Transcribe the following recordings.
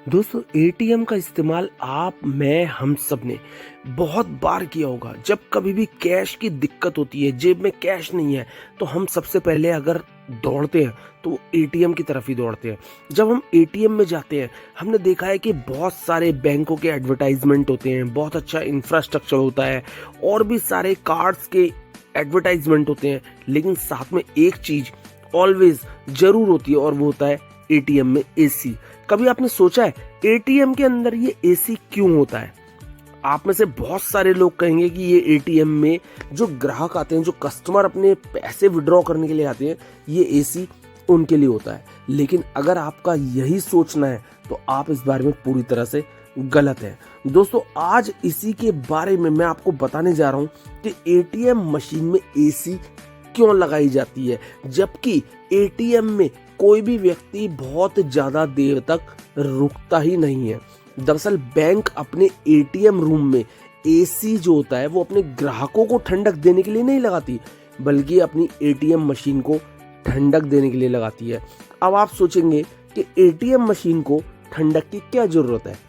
दोस्तों एटीएम का इस्तेमाल आप, मैं, हम सब ने बहुत बार किया होगा। जब कभी भी कैश की दिक्कत होती है, जेब में कैश नहीं है, तो हम सबसे पहले अगर दौड़ते हैं तो वो एटीएम की तरफ ही दौड़ते हैं। जब हम एटीएम में जाते हैं, हमने देखा है कि बहुत सारे बैंकों के एडवर्टाइजमेंट होते हैं, बहुत अच्छा इंफ्रास्ट्रक्चर होता है और भी सारे कार्ड्स के एडवर्टाइजमेंट होते हैं, लेकिन साथ में एक चीज ऑलवेज जरूर होती है और वो होता है एटीएम में एसी। कभी आपने सोचा है एटीएम के अंदर ये एसी क्यों होता है? आप में से बहुत सारे लोग कहेंगे कि ये एटीएम में जो ग्राहक आते हैं, जो कस्टमर अपने पैसे विड्रॉ करने के लिए आते हैं, ये एसी उनके लिए होता है। लेकिन अगर आपका यही सोचना है तो आप इस बारे में पूरी तरह से गलत है। दोस्तों आज इसी के बारे में मैं आपको बताने जा रहा हूं कि एटीएम मशीन में एसी क्यों लगाई जाती है, जबकि एटीएम में कोई भी व्यक्ति बहुत ज्यादा देर तक रुकता ही नहीं है। दरअसल बैंक अपने एटीएम रूम में एसी जो होता है वो अपने ग्राहकों को ठंडक देने के लिए नहीं लगाती, बल्कि अपनी एटीएम मशीन को ठंडक देने के लिए लगाती है। अब आप सोचेंगे कि एटीएम मशीन को ठंडक की क्या जरूरत है?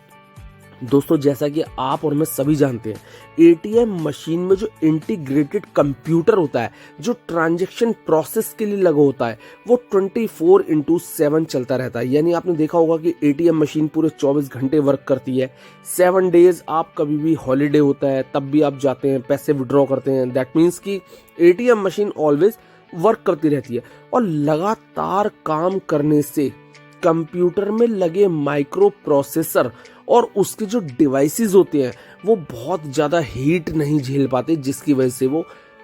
दोस्तों जैसा कि आप और मैं सभी जानते हैं, एटीएम मशीन में जो इंटीग्रेटेड कंप्यूटर होता है, जो ट्रांजैक्शन प्रोसेस के लिए लगा होता है, वो 24/7 चलता रहता है। यानी आपने देखा होगा कि एटीएम मशीन पूरे 24 घंटे वर्क करती है। 7 डेज आप कभी भी हॉलीडे होता है तब भी आप जाते हैं, पैसे विड्रॉ करते हैं। दैट मीन्स कि एटीएम मशीन ऑलवेज वर्क करती रहती है और लगातार काम करने से कंप्यूटर में लगे माइक्रो प्रोसेसर और उसके जो डिवाइसेस होते हैं वो बहुत ज़्यादा हीट नहीं झेल पाते, जिसकी वजह से वो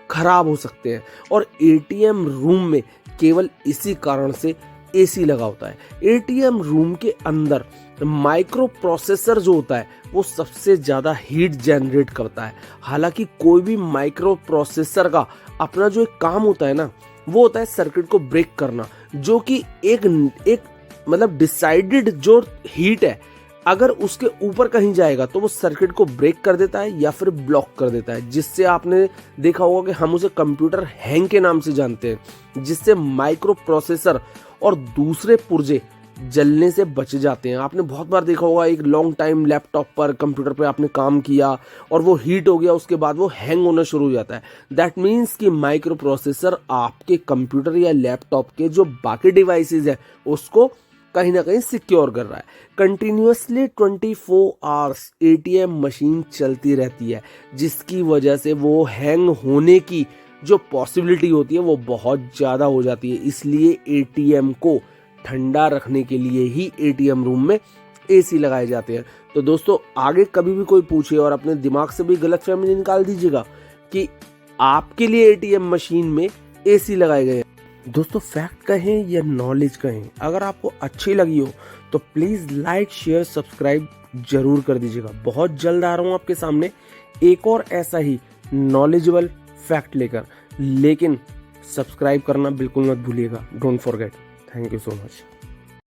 खराब हो सकते हैं। और एटीएम रूम में केवल इसी कारण से एसी लगा होता है। एटीएम रूम के अंदर माइक्रो प्रोसेसर जो होता है वो सबसे ज़्यादा हीट जनरेट करता है। हालांकि कोई भी माइक्रो प्रोसेसर का अपना जो एक काम होता है ना, वो होता है सर्किट को ब्रेक करना, जो कि एक मतलब डिसाइडेड जो हीट है, अगर उसके ऊपर कहीं जाएगा तो वो सर्किट को ब्रेक कर देता है या फिर ब्लॉक कर देता है, जिससे आपने देखा होगा कि हम उसे कंप्यूटर हैंग के नाम से जानते हैं, जिससे माइक्रो प्रोसेसर और दूसरे पुर्जे जलने से बच जाते हैं। आपने बहुत बार देखा होगा, एक लॉन्ग टाइम लैपटॉप पर, कंप्यूटर पर आपने काम किया और वो हीट हो गया, उसके बाद वो हैंग होना शुरू हो जाता है। दैट मीन्स कि माइक्रो प्रोसेसर आपके कंप्यूटर या लैपटॉप के जो बाकी डिवाइसेज है उसको कहीं ना कहीं सिक्योर कर रहा है। कंटिन्यूअसली 24 आवर्स एटीएम मशीन चलती रहती है, जिसकी वजह से वो हैंग होने की जो पॉसिबिलिटी होती है वो बहुत ज़्यादा हो जाती है। इसलिए एटीएम को ठंडा रखने के लिए ही एटीएम रूम में एसी लगाए जाते हैं। तो दोस्तों आगे कभी भी कोई पूछे और अपने दिमाग से भी गलतफहमी निकाल दीजिएगा कि आपके लिए एटीएम मशीन में एसी लगाए गए। दोस्तों फैक्ट कहें या नॉलेज कहें, अगर आपको अच्छी लगी हो तो प्लीज़ लाइक, शेयर, सब्सक्राइब जरूर कर दीजिएगा। बहुत जल्द आ रहा हूँ आपके सामने एक और ऐसा ही नॉलेजेबल फैक्ट लेकर, लेकिन सब्सक्राइब करना बिल्कुल मत भूलिएगा। Don't forget. Thank you so much.